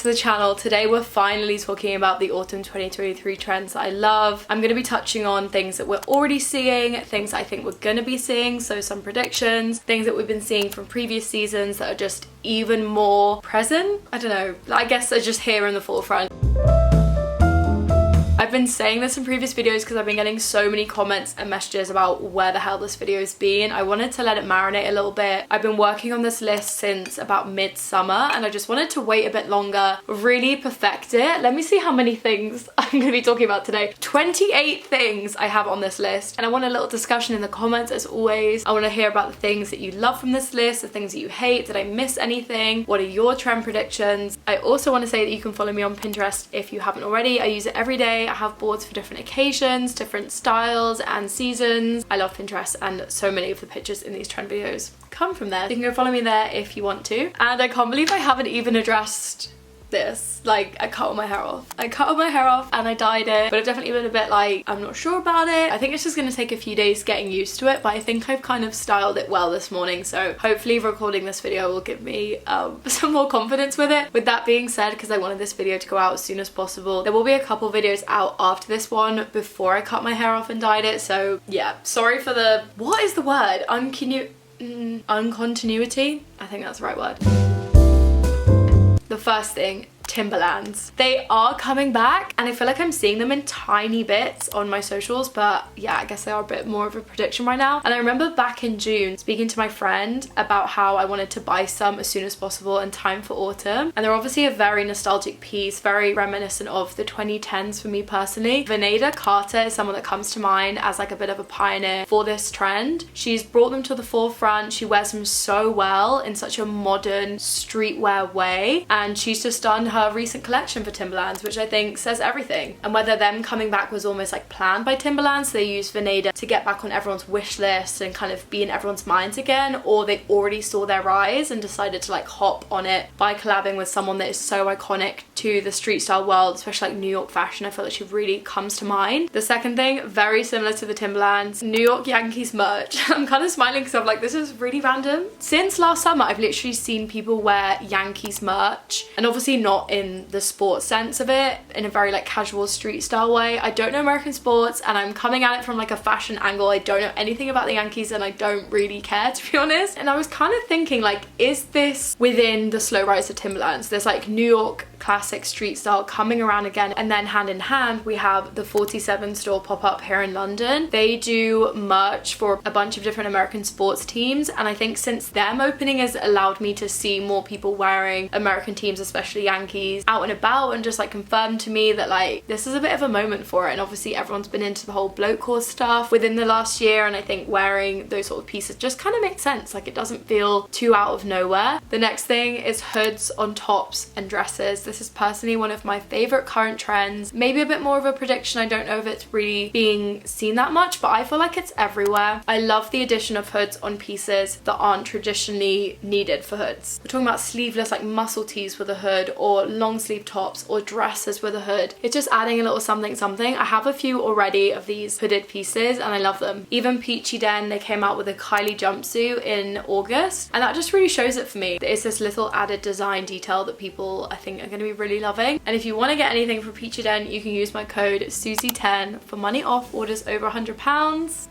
to the channel. Today we're finally talking about the autumn 2023 trends that I love. I'm going to be touching on things that we're already seeing, things I think we're going to be seeing, so some predictions, things that we've been seeing from previous seasons that are just even more present. I don't know, I guess they're just here in the forefront. I've been saying this in previous videos because I've been getting so many comments and messages about where the hell this video has been. I wanted to let it marinate a little bit. I've been working on this list since about midsummer and I just wanted to wait a bit longer, really perfect it. Let me see how many things I'm going to be talking about today. 28 things I have on this list, and I want a little discussion in the comments as always. I want to hear about the things that you love from this list, the things that you hate. Did I miss anything? What are your trend predictions? I also want to say that you can follow me on Pinterest if you haven't already. I use it every day. I have boards for different occasions, different styles and seasons. I love Pinterest and so many of the pictures in these trend videos come from there. You can go follow me there if you want to. And I can't believe I haven't even addressed this. Like, I cut all my hair off. I cut all my hair off and I dyed it, but I've definitely been a bit like, I'm not sure about it. I think it's just gonna take a few days getting used to it, but I think I've kind of styled it well this morning, so hopefully recording this video will give me some more confidence with it. With that being said, because I wanted this video to go out as soon as possible, there will be a couple videos out after this one before I cut my hair off and dyed it, so yeah, sorry for the, what is the word? Uncontinuity? I think that's the right word. The first thing, Timberlands. They are coming back and I feel like I'm seeing them in tiny bits on my socials, but yeah, I guess they are a bit more of a prediction right now. And I remember back in June speaking to my friend about how I wanted to buy some as soon as possible in time for autumn, and they're obviously a very nostalgic piece, very reminiscent of the 2010s for me personally. Bayonetta Glasses is someone that comes to mind as like a bit of a pioneer for this trend. She's brought them to the forefront. She wears them so well in such a modern streetwear way, and she's just done her recent collection for Timberlands, which I think says everything. And whether them coming back was almost like planned by Timberlands, they used Bayonetta to get back on everyone's wish list and kind of be in everyone's minds again, or they already saw their rise and decided to like hop on it by collabing with someone that is so iconic to the street style world, especially like New York fashion. I feel like she really comes to mind. The second thing, very similar to the Timberlands, New York Yankees merch. I'm kind of smiling because I'm like, this is really random. Since last summer, I've literally seen people wear Yankees merch, and obviously not in the sports sense of it, in a very like casual street style way. I don't know American sports and I'm coming at it from like a fashion angle. I don't know anything about the Yankees and I don't really care, to be honest. And I was kind of thinking like, is this within the slow rise of Timberlands? There's like New York classic street style coming around again, and then hand in hand we have the 47 store pop-up here in London. They do merch for a bunch of different American sports teams, and I think since them opening has allowed me to see more people wearing American teams, especially Yankees, out and about, and just like confirmed to me that like this is a bit of a moment for it. And obviously everyone's been into the whole bloat core stuff within the last year, and I think wearing those sort of pieces just kind of makes sense. Like, it doesn't feel too out of nowhere. The next thing is hoods on tops and dresses. This is personally one of my favorite current trends. Maybe a bit more of a prediction. I don't know if it's really being seen that much, but I feel like it's everywhere. I love the addition of hoods on pieces that aren't traditionally needed for hoods. We're talking about sleeveless like muscle tees with a hood, or long sleeve tops, or dresses with a hood. It's just adding a little something something. I have a few already of these hooded pieces and I love them. Even Peachy Den, they came out with a Kylie jumpsuit in August, and that just really shows it for me. It's this little added design detail that people I think are going to be really loving. And if you want to get anything from Peachy Den, you can use my code Susie10 for money off orders over £100.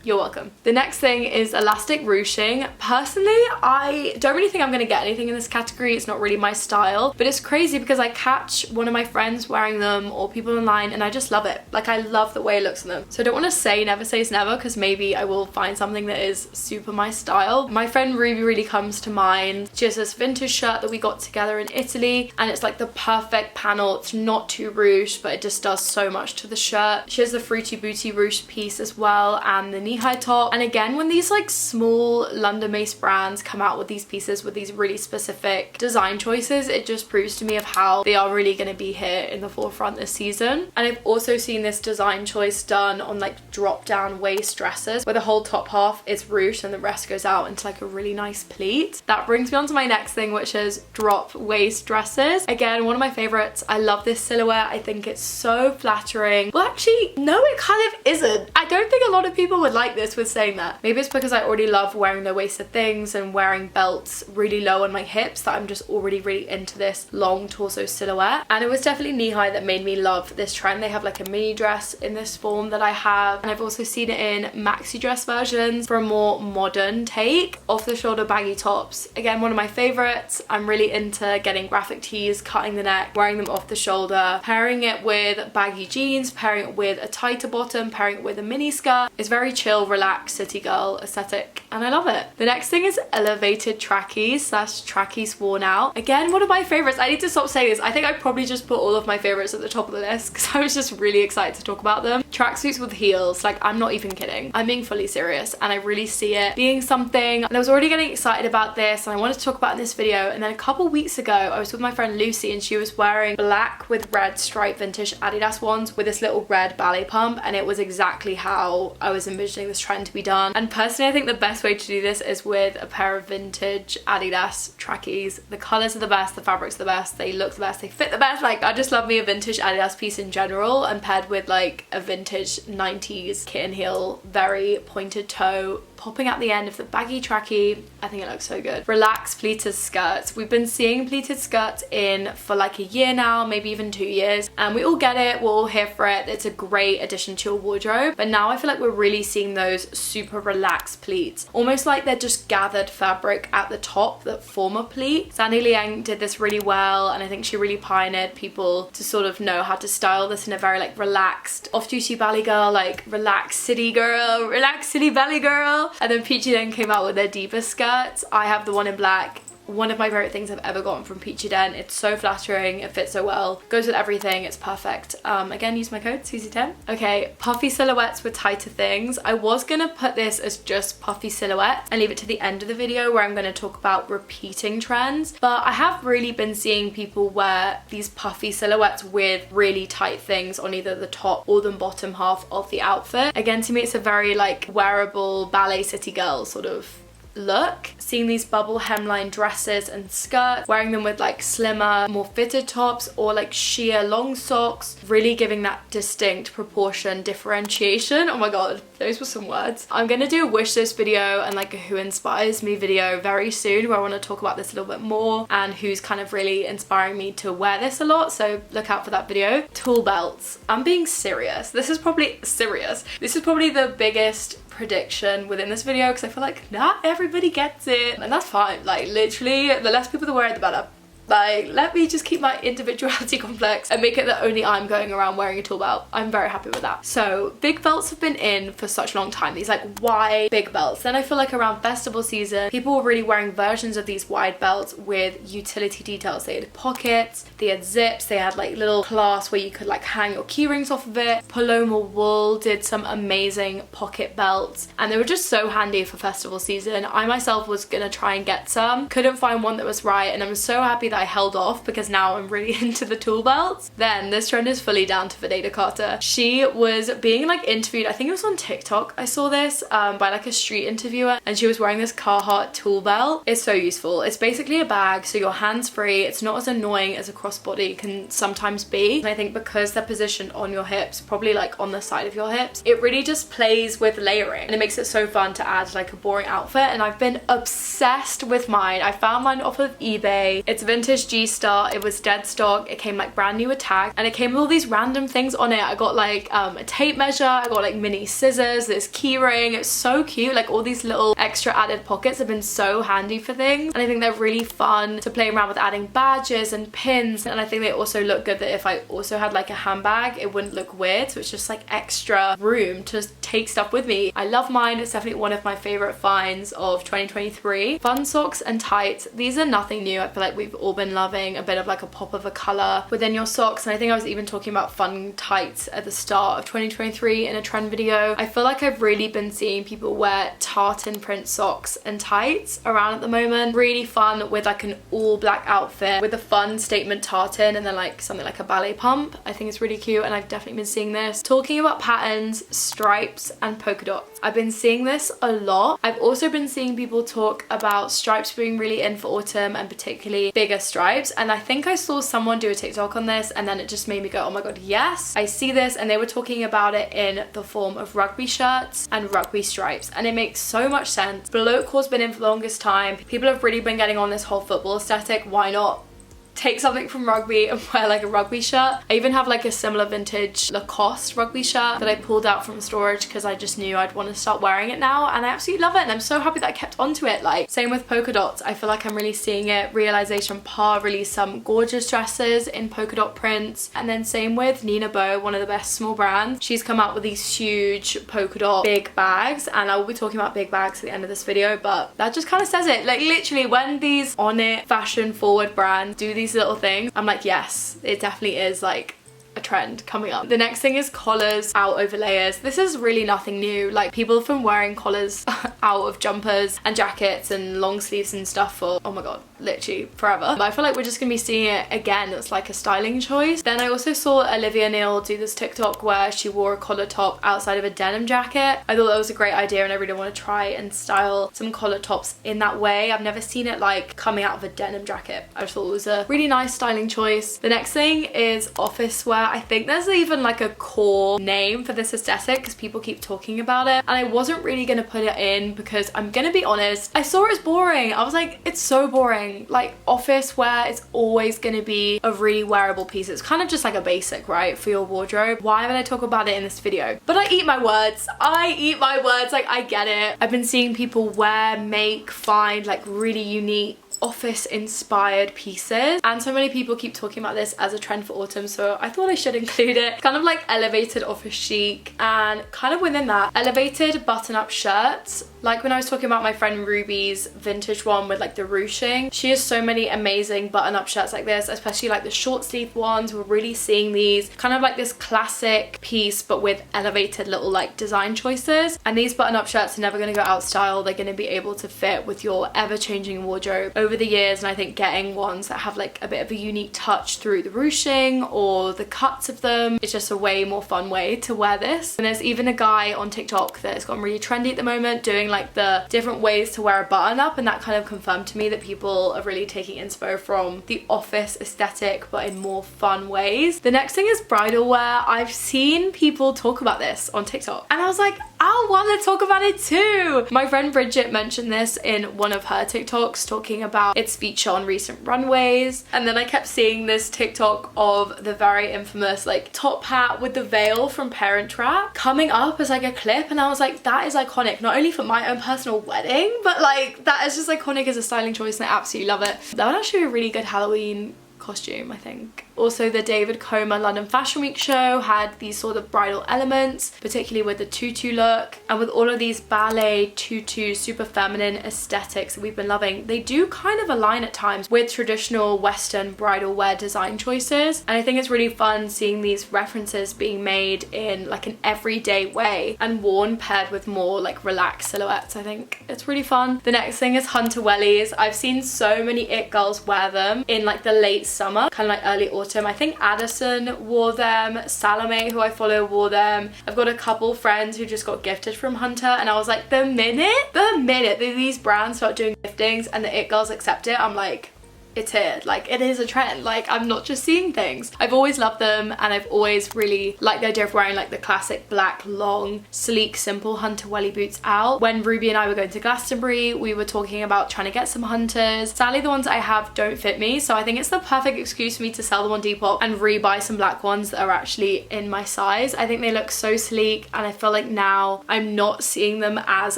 You're welcome. The next thing is Elastic Ruching. Personally, I don't really think I'm gonna get anything in this category. It's not really my style, but it's crazy because I catch one of my friends wearing them or people online and I just love it. Like, I love the way it looks on them. So I don't want to say never say never, because maybe I will find something that is super my style. My friend Ruby really comes to mind. She has this vintage shirt that we got together in Italy, and it's like the perfect panel. It's not too ruched, but it just does so much to the shirt. She has the Fruity Booty ruched piece as well, and the knee-high top. And again, when these like small London-based brands come out with these pieces with these really specific design choices, it just proves to me of how they are really going to be here in the forefront this season. And I've also seen this design choice done on like drop-down waist dresses, where the whole top half is ruched and the rest goes out into like a really nice pleat. That brings me on to my next thing, which is drop waist dresses. Again, one of my favorites. I love this silhouette. I think it's so flattering. Well, actually, no, it kind of isn't. I don't think a lot of people would like like this with saying that. Maybe it's because I already love wearing low-waisted things and wearing belts really low on my hips that I'm just already really into this long torso silhouette. And it was definitely knee-high that made me love this trend. They have like a mini dress in this form that I have, and I've also seen it in maxi dress versions for a more modern take. Off the shoulder baggy tops, again one of my favorites. I'm really into getting graphic tees, cutting the neck, wearing them off the shoulder, pairing it with baggy jeans, pairing it with a tighter bottom, pairing it with a mini skirt. It's very chill, relaxed, city girl aesthetic, and I love it. The next thing is elevated trackies slash trackies worn out. Again, one of my favorites. I need to stop saying this. I think I probably just put all of my favorites at the top of the list because I was just really excited to talk about them. Tracksuits with heels, like I'm not even kidding. I'm being fully serious, and I really see it being something. And I was already getting excited about this and I wanted to talk about it in this video, and then a couple weeks ago I was with my friend Lucy and she was wearing black with red striped vintage Adidas ones with this little red ballet pump, and it was exactly how I was envisioning this trend to be done. And personally I think the best way to do this is with a pair of vintage Adidas trackies. The colours are the best, the fabrics are the best, they look the best, they fit the best. Like I just love me a vintage Adidas piece in general, and paired with like a vintage 90s kitten heel, very pointed toe, popping at the end of the baggy trackie. I think it looks so good. Relaxed pleated skirts. We've been seeing pleated skirts in for like a year now, maybe even 2 years, and we all get it, we're all here for it. It's a great addition to your wardrobe, but now I feel like we're really seeing those super relaxed pleats, almost like they're just gathered fabric at the top that form a pleat. Sandy Liang did this really well, and I think she really pioneered people to sort of know how to style this in a very like relaxed off-duty ballet girl, like relaxed city girl, relaxed city ballet girl. And then Peachy Den came out with their diva skirts. I have the one in black. One of my favorite things I've ever gotten from Peachy Den. It's so flattering, it fits so well, goes with everything, it's perfect. Again, use my code Susie10. Okay, puffy silhouettes with tighter things. I was gonna put this as just puffy silhouette and leave it to the end of the video where I'm gonna talk about repeating trends, but I have really been seeing people wear these puffy silhouettes with really tight things on either the top or the bottom half of the outfit. Again, to me it's a very like wearable ballet city girl sort of look. Seeing these bubble hemline dresses and skirts, wearing them with like slimmer, more fitted tops or like sheer long socks, really giving that distinct proportion differentiation. Oh my god, those were some words. I'm gonna do a wish list video and like a who inspires me video very soon where I want to talk about this a little bit more and who's kind of really inspiring me to wear this a lot, so look out for that video. Tool belts. I'm being serious. This is probably the biggest prediction within this video because I feel like not everybody gets it, and that's fine. Like literally the less people that wear it the better. Like, let me just keep my individuality complex and make it that only I'm going around wearing a tool belt. I'm very happy with that. So big belts have been in for such a long time, these like wide big belts. Then I feel like around festival season people were really wearing versions of these wide belts with utility details. They had pockets, they had zips, they had like little clasps where you could like hang your key rings off of it. Paloma Wool did some amazing pocket belts and they were just so handy for festival season. I myself was gonna try and get some, couldn't find one that was right, and I'm so happy that I held off because now I'm really into the tool belts. Then this trend is fully down to Vanessa Carter. She was being like interviewed, I think it was on TikTok, I saw this by like a street interviewer, and she was wearing this Carhartt tool belt. It's so useful. It's basically a bag so you're hands free. It's not as annoying as a crossbody can sometimes be, and I think because they're positioned on your hips, probably like on the side of your hips, it really just plays with layering and it makes it so fun to add like a boring outfit. And I've been obsessed with mine. I found mine off of eBay. It's vintage G-Star. It was dead stock. It came like brand new with tag and it came with all these random things on it. I got like a tape measure, I got like mini scissors, this key ring. It's so cute. Like all these little extra added pockets have been so handy for things, and I think they're really fun to play around with adding badges and pins, and I think they also look good that if I also had like a handbag it wouldn't look weird, so it's just like extra room to take stuff with me. I love mine. It's definitely one of my favorite finds of 2023. Fun socks and tights. These are nothing new. I feel like we've all been loving a bit of like a pop of a color within your socks, and I think I was even talking about fun tights at the start of 2023 in a trend video. I feel like I've really been seeing people wear tartan print socks and tights around at the moment. Really fun with like an all black outfit with a fun statement tartan and then like something like a ballet pump. I think it's really cute and I've definitely been seeing this. Talking about patterns, stripes and polka dots, I've been seeing this a lot. I've also been seeing people talk about stripes being really in for autumn, and particularly bigger stripes, and I think I saw someone do a TikTok on this, and then it just made me go, oh my god, yes, I see this. And they were talking about it in the form of rugby shirts and rugby stripes, and it makes so much sense. Bloke's been in for the longest time. People have really been getting on this whole football aesthetic. Why not take something from rugby and wear like a rugby shirt? I even have like a similar vintage Lacoste rugby shirt that I pulled out from storage because I just knew I'd want to start wearing it now, and I absolutely love it, and I'm so happy that I kept onto it. Like, same with polka dots. I feel like I'm really seeing it. Realization Pa released some gorgeous dresses in polka dot prints, and then same with Nina Bo, one of the best small brands. She's come out with these huge polka dot big bags, and I will be talking about big bags at the end of this video, but that just kind of says it. Like, literally, when these on it fashion forward brands do these little things, I'm like, yes, it definitely is like a trend coming up. The next thing is collars out over layers. This is really nothing new. Like, people have been wearing collars out of jumpers and jackets and long sleeves and stuff for, oh my god, literally forever. But I feel like we're just gonna be seeing it again. It's like a styling choice. Then I also saw Olivia Neal do this TikTok where she wore a collar top outside of a denim jacket. I thought that was a great idea, and I really want to try and style some collar tops in that way. I've never seen it like coming out of a denim jacket. I just thought it was a really nice styling choice. The next thing is office wear. I think there's even like a core name for this aesthetic because people keep talking about it, and I wasn't really gonna put it in because I'm gonna be honest, I saw it as boring. I was like, it's so boring. Like, office wear is always gonna be a really wearable piece. It's kind of just like a basic, right, for your wardrobe. Why would I talk about it in this video? But I eat my words. I eat my words. Like, I get it. I've been seeing people wear, make, find like really unique office inspired pieces, and so many people keep talking about this as a trend for autumn, so I thought I should include it. Kind of like elevated office chic, and kind of within that, elevated button-up shirts. Like when I was talking about my friend Ruby's vintage one with like the ruching, she has so many amazing button-up shirts like this, especially like the short sleeve ones. We're really seeing these kind of like this classic piece but with elevated little like design choices, and these button-up shirts are never going to go out of style. They're going to be able to fit with your ever-changing wardrobe over the years, and I think getting ones that have like a bit of a unique touch through the ruching or the cuts of them is just a way more fun way to wear this. And there's even a guy on TikTok that's gotten really trendy at the moment doing like the different ways to wear a button up, and that kind of confirmed to me that people are really taking inspo from the office aesthetic but in more fun ways. The next thing is bridal wear. I've seen people talk about this on TikTok, and I was like, I want to talk about it too. My friend Bridget mentioned this in one of her TikToks, talking about its feature on recent runways, and then I kept seeing this TikTok of the very infamous like top hat with the veil from Parent Trap coming up as like a clip, and I was like, that is iconic, not only for my own personal wedding, but like that is just iconic as a styling choice, and I absolutely love it. That would actually be a really good Halloween costume, I think. Also, the David Comer London Fashion Week show had these sort of bridal elements, particularly with the tutu look, and with all of these ballet tutu super feminine aesthetics that we've been loving. They do kind of align at times with traditional Western bridal wear design choices, and I think it's really fun seeing these references being made in like an everyday way and worn paired with more like relaxed silhouettes. I think it's really fun. The next thing is Hunter Wellies. I've seen so many it girls wear them in like the late summer, kind of like early autumn. I think Addison wore them, Salome, who I follow, wore them. I've got a couple friends who just got gifted from Hunter, and I was like, the minute that these brands start doing giftings and the it girls accept it, I'm like, it's here. Like, it is a trend. Like, I'm not just seeing things. I've always loved them, and I've always really liked the idea of wearing like the classic black, long, sleek, simple Hunter Welly boots out. When Ruby and I were going to Glastonbury, we were talking about trying to get some Hunters. Sadly, the ones I have don't fit me, so I think it's the perfect excuse for me to sell them on Depop and re-buy some black ones that are actually in my size. I think they look so sleek, and I feel like now I'm not seeing them as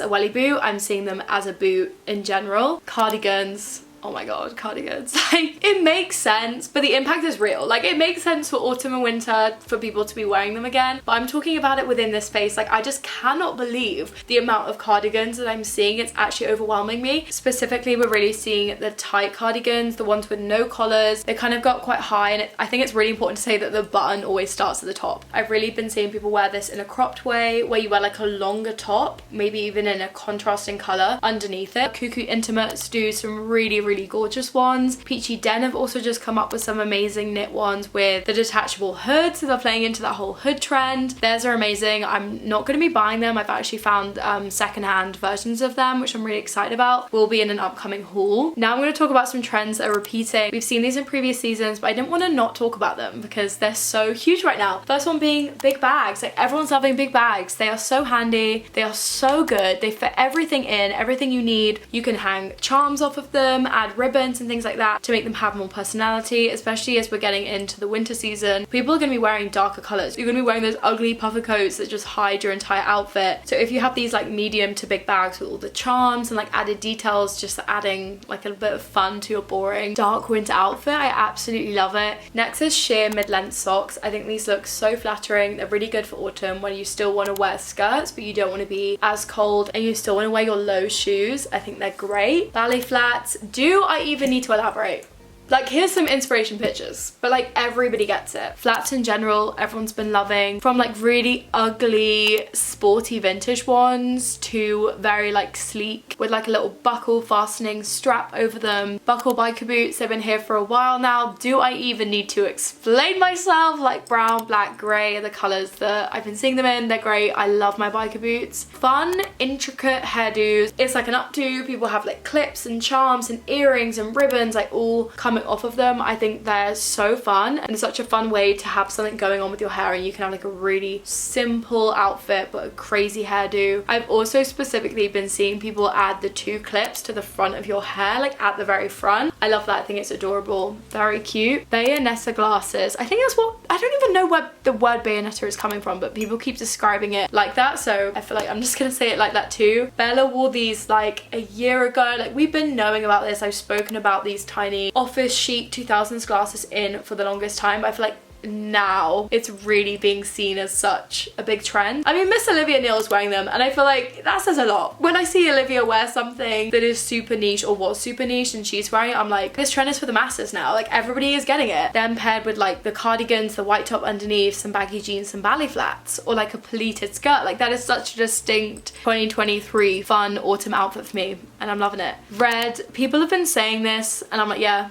a welly boot, I'm seeing them as a boot in general. Cardigans. Oh my god, cardigans. Like, it makes sense, but the impact is real. Like, it makes sense for autumn and winter for people to be wearing them again, but I'm talking about it within this space. Like, I just cannot believe the amount of cardigans that I'm seeing. It's actually overwhelming me. Specifically, we're really seeing the tight cardigans, the ones with no collars. They kind of got quite high, and I think it's really important to say that the button always starts at the top. I've really been seeing people wear this in a cropped way, where you wear like a longer top, maybe even in a contrasting color underneath it. Cuckoo Intimates do some really really gorgeous ones. Peachy Den have also just come up with some amazing knit ones with the detachable hood, so they're playing into that whole hood trend. Theirs are amazing. I'm not going to be buying them. I've actually found secondhand versions of them, which I'm really excited about. Will be in an upcoming haul. Now I'm going to talk about some trends that are repeating. We've seen these in previous seasons, but I didn't want to not talk about them because they're so huge right now. First one being big bags. Like, everyone's loving big bags. They are so handy. They are so good. They fit everything in, everything you need. You can hang charms off of them, add ribbons and things like that to make them have more personality, especially as we're getting into the winter season. People are going to be wearing darker colors. You're going to be wearing those ugly puffer coats that just hide your entire outfit. So if you have these like medium to big bags with all the charms and like added details, just adding like a bit of fun to your boring dark winter outfit, I absolutely love it. Next is sheer mid-length socks. I think these look so flattering. They're really good for autumn when you still want to wear skirts but you don't want to be as cold and you still want to wear your low shoes. I think they're great. Ballet Flats. Do I even need to elaborate? Like, here's some inspiration pictures, but like everybody gets it. Flats in general, everyone's been loving, from like really ugly sporty vintage ones to very like sleek with like a little buckle fastening strap over them. Buckle biker boots, they've been here for a while now. Do I even need to explain myself? Like brown, black, grey are the colours that I've been seeing them in. They're great. I love my biker boots. Fun, intricate hairdos. It's like an updo. People have like clips and charms and earrings and ribbons like all coming off of them. I think they're so fun and it's such a fun way to have something going on with your hair, and you can have like a really simple outfit but a crazy hairdo. I've also specifically been seeing people add the 2 clips to the front of your hair, like at the very front. I love that. I think it's adorable. Very cute. Bayonetta Glasses. I think that's what, I don't even know where the word Bayonetta is coming from, but people keep describing it like that, so I feel like I'm just gonna say it like that too. Bella wore these like a year ago. Like, we've been knowing about this. I've spoken about these tiny Office Chic 2000s glasses in for the longest time. I feel like now it's really being seen as such a big trend. I mean, Miss Olivia Neal's wearing them and I feel like that says a lot. When I see Olivia wear something that is super niche or was super niche and she's wearing it, I'm like, this trend is for the masses now. Like, everybody is getting it. Then paired with like the cardigans, the white top underneath, some baggy jeans, some ballet flats, or like a pleated skirt. Like, that is such a distinct 2023 fun autumn outfit for me and I'm loving it. Red. People have been saying this and I'm like, yeah,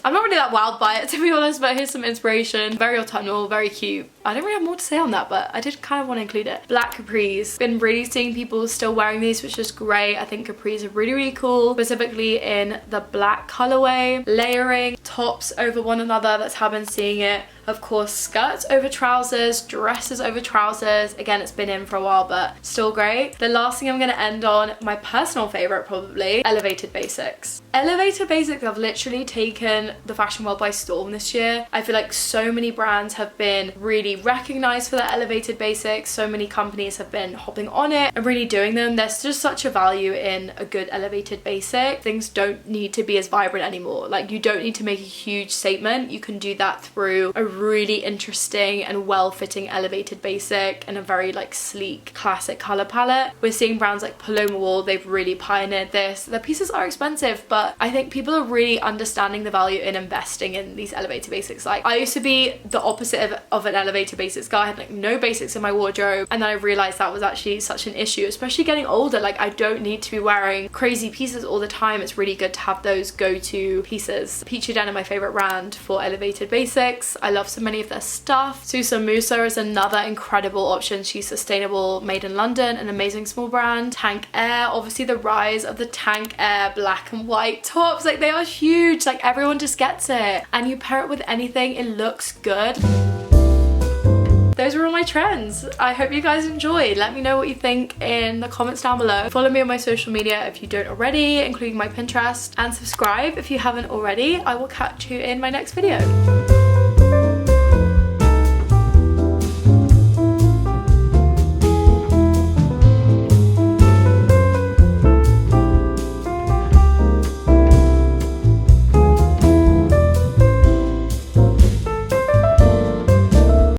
I'm not really that wild by it, to be honest, but here's some inspiration. Very autumnal, very cute. I don't really have more to say on that, but I did kind of want to include it. Black capris. Been really seeing people still wearing these, which is great. I think capris are really, really cool, specifically in the black colorway. Layering tops over one another, that's how I've been seeing it. Of course, skirts over trousers, dresses over trousers. Again, it's been in for a while, but still great. The last thing I'm going to end on, my personal favorite probably, elevated basics. Elevated basics have literally taken the fashion world by storm this year. I feel like so many brands have been really recognized for their elevated basics. So many companies have been hopping on it and really doing them. There's just such a value in a good elevated basic. Things don't need to be as vibrant anymore. Like, you don't need to make a huge statement. You can do that through a really interesting and well-fitting elevated basic and a very like sleek classic color palette. We're seeing brands like Paloma Wall, they've really pioneered this. Their pieces are expensive, but I think people are really understanding the value in investing in these elevated basics. Like, I used to be the opposite of an elevated basics guy. I had like no basics in my wardrobe, and then I realized that was actually such an issue, especially getting older. Like, I don't need to be wearing crazy pieces all the time. It's really good to have those go-to pieces. Peachy Den are my favorite brand for elevated basics. I love so many of their stuff. Susielola is another incredible option. She's sustainable, made in London, an amazing small brand. Tank Air, obviously the rise of the Tank Air black and white tops, like, they are huge. Like, everyone just gets it, and you pair it with anything, it looks good. Those were all my trends. I hope you guys enjoyed. Let me know what you think in the comments down below. Follow me on my social media if you don't already, including my Pinterest, and subscribe if you haven't already. I will catch you in my next video.